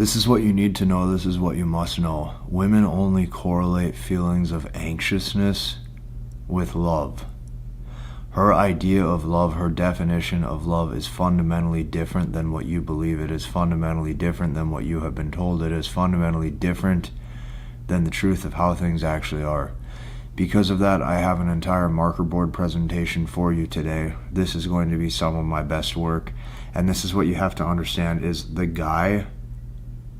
This is what you need to know. This is what you must know. Women only correlate feelings of anxiousness with love. Her idea of love, her definition of love is fundamentally different than what you believe it is, fundamentally different than what you have been told it is, fundamentally different than the truth of how things actually are. Because of that, I have an entire marker board presentation for you today. This is going to be some of my best work. And this is what you have to understand is the guy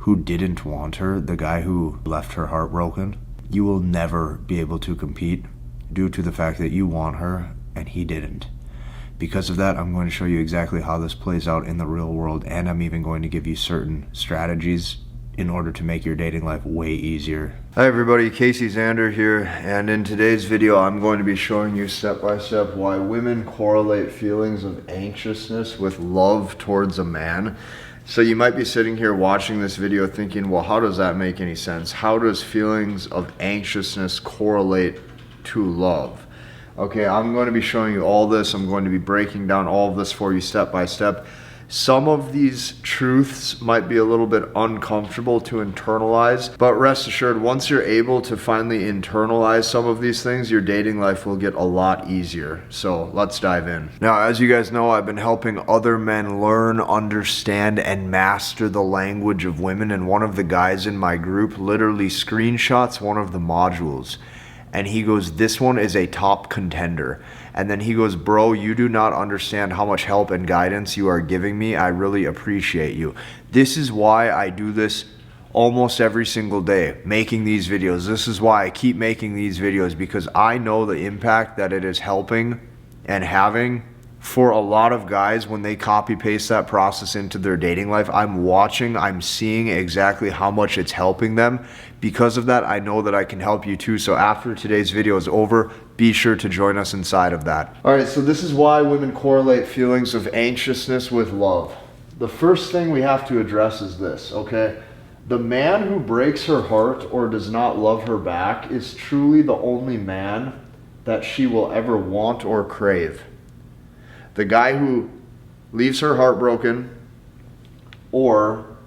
who didn't want her, the guy who left her heartbroken, you will never be able to compete due to the fact that you want her and he didn't. Because of that, I'm going to show you exactly how this plays out in the real world, and I'm even going to give you certain strategies in order to make your dating life way easier. Hi everybody, Casey Zander here, and in today's video I'm going to be showing you step by step why women correlate feelings of anxiousness with love towards a man. So you might be sitting here watching this video thinking, well, how does that make any sense? How does feelings of anxiousness correlate to love? Okay, I'm going to be showing you all this. I'm going to be breaking down all of this for you step by step. Some of these truths might be a little bit uncomfortable to internalize, but rest assured, once you're able to finally internalize some of these things, your dating life will get a lot easier. So let's dive in. Now, as you guys know, I've been helping other men learn, understand, and master the language of women, and one of the guys in my group literally screenshots one of the modules. And he goes, this one is a top contender. And then he goes, bro, you do not understand how much help and guidance you are giving me. I really appreciate you. This is why I do this almost every single day, making these videos. This is why I keep making these videos, because I know the impact that it is helping and having for a lot of guys when they copy paste that process into their dating life. I'm watching, I'm seeing exactly how much it's helping them. Because of that, I know that I can help you too. So after today's video is over, be sure to join us inside of that. All right, so this is why women correlate feelings of anxiousness with love. The first thing we have to address is this, okay? The man who breaks her heart or does not love her back is truly the only man that she will ever want or crave. The guy who leaves her heartbroken, or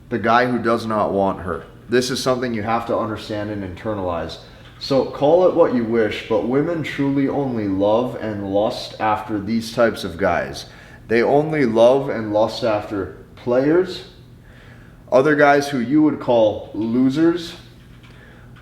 the guy who does not want her. This is something you have to understand and internalize. So call it what you wish, but women truly only love and lust after these types of guys. They only love and lust after players, other guys who you would call losers,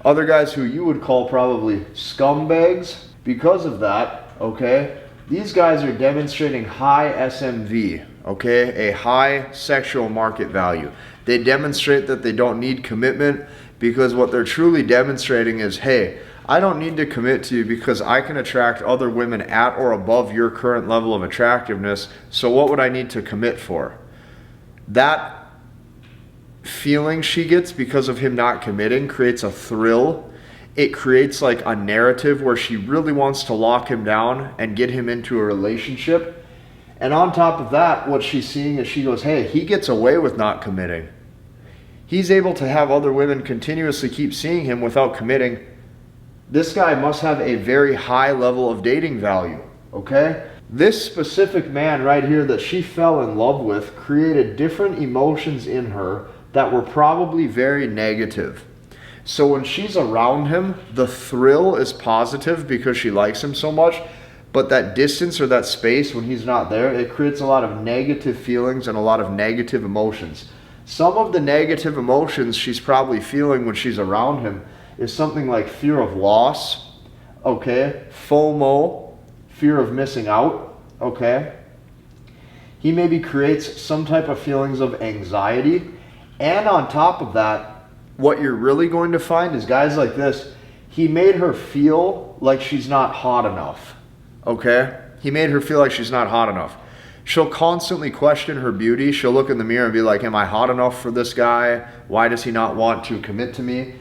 other guys who you would call probably scumbags. Because of that, okay, these guys are demonstrating high SMV, okay, a high sexual market value. They demonstrate that they don't need commitment, because what they're truly demonstrating is, hey, I don't need to commit to you because I can attract other women at or above your current level of attractiveness, so what would I need to commit for? That feeling she gets because of him not committing creates a thrill. It creates like a narrative where she really wants to lock him down and get him into a relationship. And on top of that, what she's seeing is she goes, hey, he gets away with not committing. He's able to have other women continuously keep seeing him without committing. This guy must have a very high level of dating value, okay? This specific man right here that she fell in love with created different emotions in her that were probably very negative. So when she's around him, the thrill is positive because she likes him so much, but that distance or that space when he's not there, it creates a lot of negative feelings and a lot of negative emotions. Some of the negative emotions she's probably feeling when she's around him is something like fear of loss, okay, FOMO, fear of missing out, okay. He maybe creates some type of feelings of anxiety, and on top of that, what you're really going to find is guys like this, he made her feel like she's not hot enough, okay? He made her feel like she's not hot enough. She'll constantly question her beauty. She'll look in the mirror and be like, am I hot enough for this guy? Why does he not want to commit to me?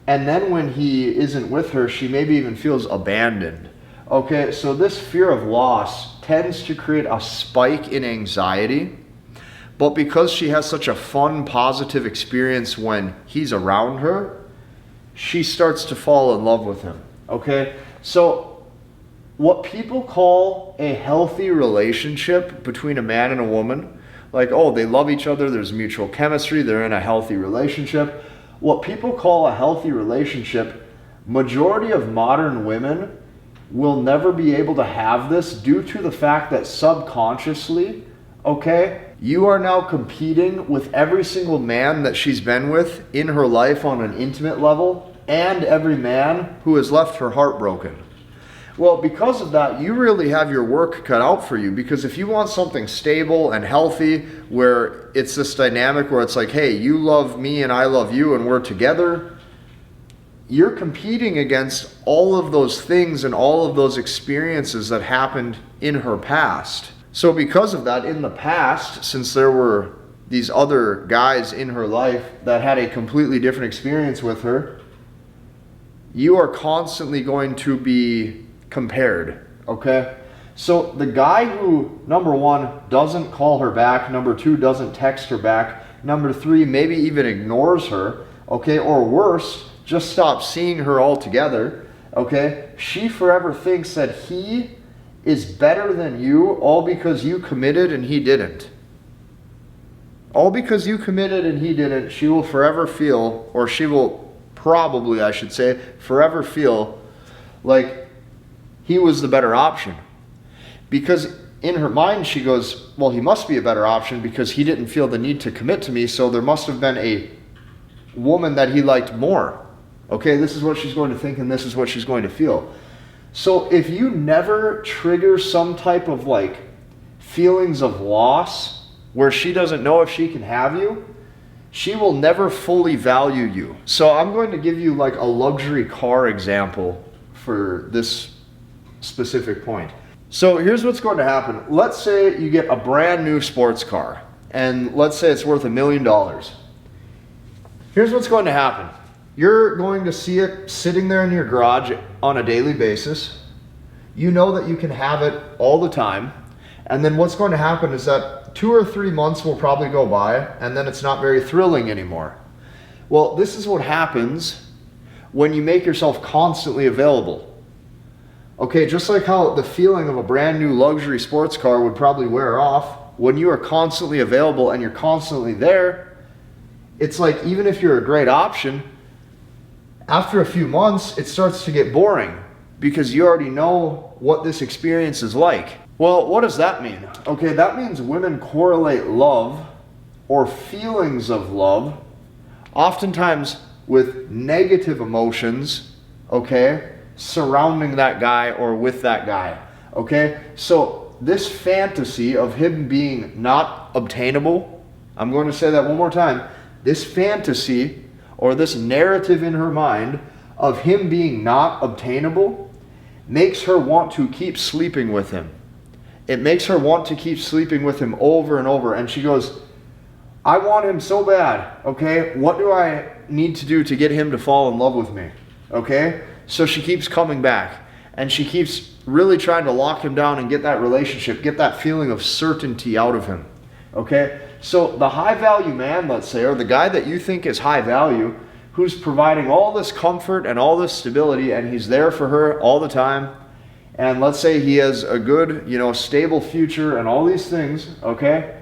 And then when he isn't with her, she maybe even feels abandoned. Okay, so this fear of loss tends to create a spike in anxiety. But because she has such a fun, positive experience when he's around her, she starts to fall in love with him, okay? So what people call a healthy relationship between a man and a woman, Like, oh, they love each other, there's mutual chemistry, they're in a healthy relationship. What people call a healthy relationship, majority of modern women will never be able to have this due to the fact that subconsciously, okay, you are now competing with every single man that she's been with in her life on an intimate level and every man who has left her heartbroken. Well, because of that, you really have your work cut out for you, because if you want something stable and healthy where it's this dynamic where it's like, hey, you love me and I love you and we're together, you're competing against all of those things and all of those experiences that happened in her past. So because of that, in the past, since there were these other guys in her life that had a completely different experience with her, you are constantly going to be compared, okay? So the guy who, number one, doesn't call her back, number two, doesn't text her back, number three, maybe even ignores her, okay, or worse, just stops seeing her altogether, okay, she forever thinks that he is better than you all because you committed and he didn't. All because you committed and he didn't, she will forever feel, or she will probably, I should say, forever feel like he was the better option. Because in her mind she goes, well, he must be a better option because he didn't feel the need to commit to me, so there must have been a woman that he liked more. Okay, this is what she's going to think and this is what she's going to feel. So if you never trigger some type of like feelings of loss where she doesn't know if she can have you, she will never fully value you. So I'm going to give you like a luxury car example for this specific point. So here's what's going to happen. Let's say you get a brand new sports car and let's say it's worth $1 million. Here's what's going to happen. You're going to see it sitting there in your garage on a daily basis. You know that you can have it all the time. And then what's going to happen is that 2 or 3 months will probably go by and then it's not very thrilling anymore. Well, this is what happens when you make yourself constantly available. Okay, just like how the feeling of a brand new luxury sports car would probably wear off, when you are constantly available and you're constantly there, it's like even if you're a great option, after a few months, it starts to get boring because you already know what this experience is like. Well, what does that mean? Okay, that means women correlate love or feelings of love oftentimes with negative emotions, okay, surrounding that guy or with that guy, okay? So this fantasy of him being not obtainable, I'm going to say that one more time, this fantasy or this narrative in her mind of him being not obtainable makes her want to keep sleeping with him. It makes her want to keep sleeping with him over and over. And she goes, I want him so bad, okay? What do I need to do to get him to fall in love with me, okay? So she keeps coming back and she keeps really trying to lock him down and get that relationship, get that feeling of certainty out of him, okay? So the high value man, let's say, or the guy that you think is high value, who's providing all this comfort and all this stability and he's there for her all the time, and let's say he has a good, stable future and all these things, okay?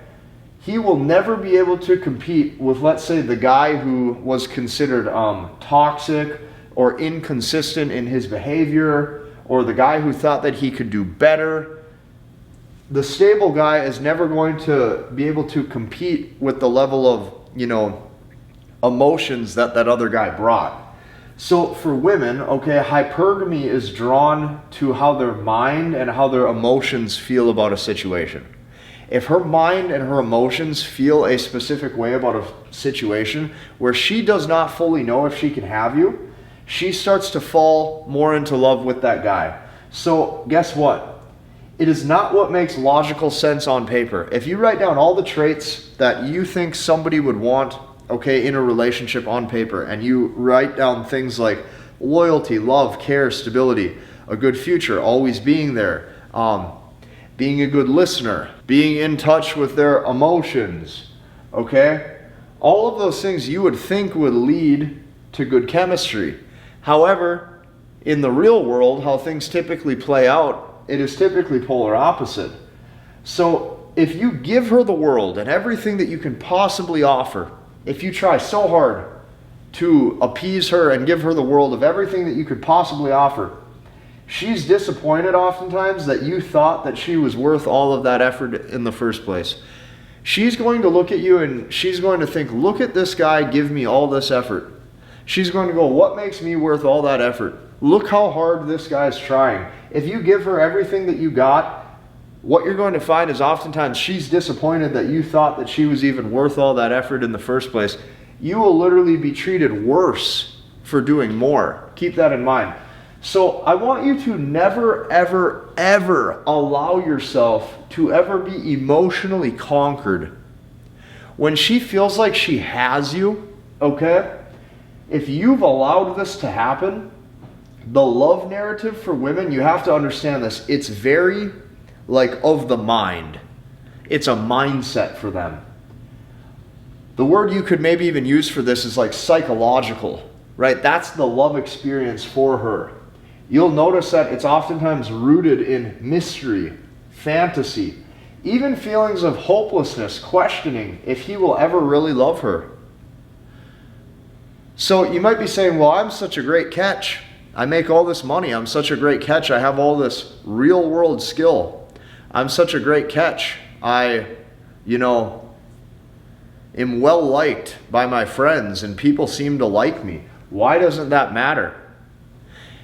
He will never be able to compete with, let's say, the guy who was considered toxic or inconsistent in his behavior, or the guy who thought that he could do better. The stable guy is never going to be able to compete with the level of, emotions that other guy brought. So for women, okay, hypergamy is drawn to how their mind and how their emotions feel about a situation. If her mind and her emotions feel a specific way about a situation where she does not fully know if she can have you, she starts to fall more into love with that guy. So guess what? It is not what makes logical sense on paper. If you write down all the traits that you think somebody would want, okay, in a relationship on paper, and you write down things like loyalty, love, care, stability, a good future, always being there, being a good listener, being in touch with their emotions, okay? All of those things you would think would lead to good chemistry. However, in the real world, how things typically play out, it is typically polar opposite. So if you give her the world and everything that you can possibly offer, if you try so hard to appease her and give her the world of everything that you could possibly offer, she's disappointed oftentimes that you thought that she was worth all of that effort in the first place. She's going to look at you and she's going to think, look at this guy give me all this effort. She's going to go, what makes me worth all that effort? Look how hard this guy's trying. If you give her everything that you got, what you're going to find is oftentimes she's disappointed that you thought that she was even worth all that effort in the first place. You will literally be treated worse for doing more. Keep that in mind. So I want you to never, ever, ever allow yourself to ever be emotionally conquered. When she feels like she has you, okay? If you've allowed this to happen, the love narrative for women, you have to understand this. It's very of the mind. It's a mindset for them. The word you could maybe even use for this is psychological, right? That's the love experience for her. You'll notice that it's oftentimes rooted in mystery, fantasy, even feelings of hopelessness, questioning if he will ever really love her. So you might be saying, well, I'm such a great catch. I make all this money. I'm such a great catch. I have all this real world skill. I'm such a great catch. I, am well liked by my friends and people seem to like me. Why doesn't that matter?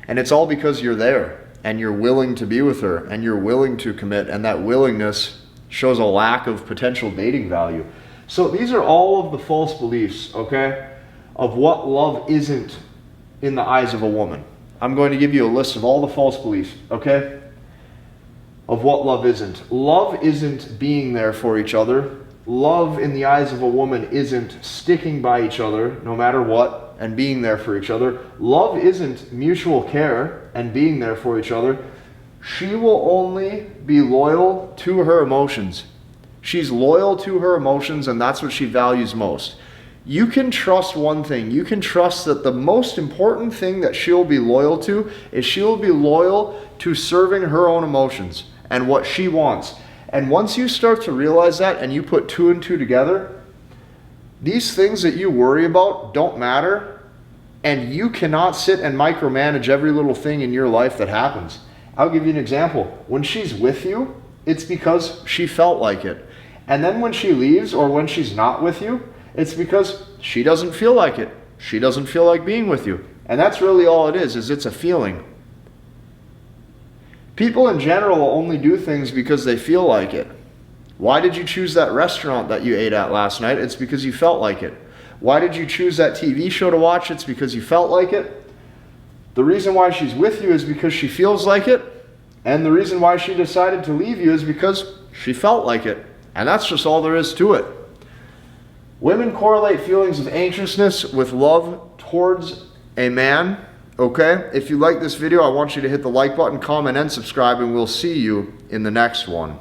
And it's all because you're there and you're willing to be with her and you're willing to commit, and that willingness shows a lack of potential dating value. So these are all of the false beliefs, okay, of what love isn't in the eyes of a woman. I'm going to give you a list of all the false beliefs, okay, of what love isn't. Love isn't being there for each other. Love in the eyes of a woman isn't sticking by each other no matter what and being there for each other. Love isn't mutual care and being there for each other. She will only be loyal to her emotions. She's loyal to her emotions, and that's what she values most. You can trust one thing. You can trust that the most important thing that she'll be loyal to is she'll be loyal to serving her own emotions and what she wants. And once you start to realize that and you put two and two together, these things that you worry about don't matter, and you cannot sit and micromanage every little thing in your life that happens. I'll give you an example. When she's with you, it's because she felt like it. And then when she leaves or when she's not with you, it's because she doesn't feel like it. She doesn't feel like being with you. And that's really all it is it's a feeling. People in general only do things because they feel like it. Why did you choose that restaurant that you ate at last night? It's because you felt like it. Why did you choose that TV show to watch? It's because you felt like it. The reason why she's with you is because she feels like it. And the reason why she decided to leave you is because she felt like it. And that's just all there is to it. Women correlate feelings of anxiousness with love towards a man. Okay? If you like this video, I want you to hit the like button, comment, and subscribe, and we'll see you in the next one.